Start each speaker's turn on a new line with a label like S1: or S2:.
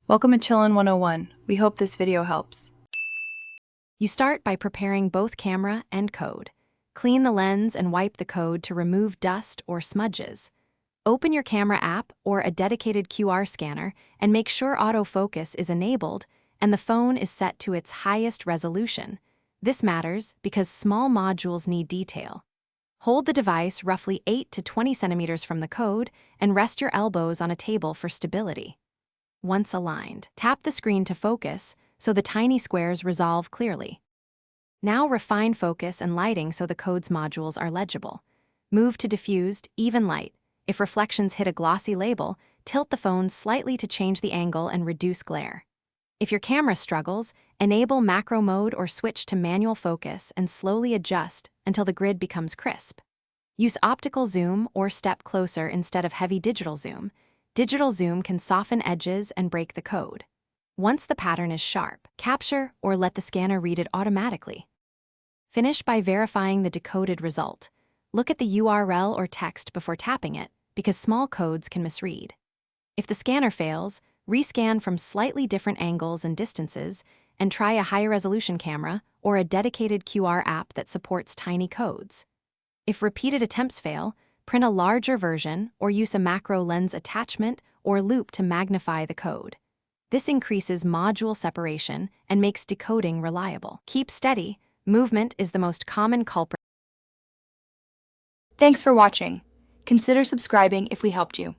S1: Welcome to Chillin' 101. We hope this video helps.
S2: You start by preparing both camera and code. Clean the lens and wipe the code to remove dust or smudges. Open your camera app or a dedicated QR scanner and make sure autofocus is enabled and the phone is set to its highest resolution. This matters because small modules need detail. Hold the device roughly 8 to 20 centimeters from the code and rest your elbows on a table for stability. Once aligned, tap the screen to focus so the tiny squares resolve clearly. Now refine focus and lighting so the code's modules are legible. Move to diffused, even light. If reflections hit a glossy label, tilt the phone slightly to change the angle and reduce glare. If your camera struggles, enable macro mode or switch to manual focus and slowly adjust until the grid becomes crisp. Use optical zoom or step closer instead of heavy digital zoom. Digital zoom can soften edges and break the code. Once the pattern is sharp, capture or let the scanner read it automatically. Finish by verifying the decoded result. Look at the URL or text before tapping it, because small codes can misread. If the scanner fails, rescan from slightly different angles and distances, and try a high-resolution camera or a dedicated QR app that supports tiny codes. If repeated attempts fail, print a larger version or use a macro lens attachment or loop to magnify the code. This increases module separation and makes decoding reliable. Keep steady. Movement is the most common culprit.
S3: Thanks for watching. Consider subscribing if we helped you.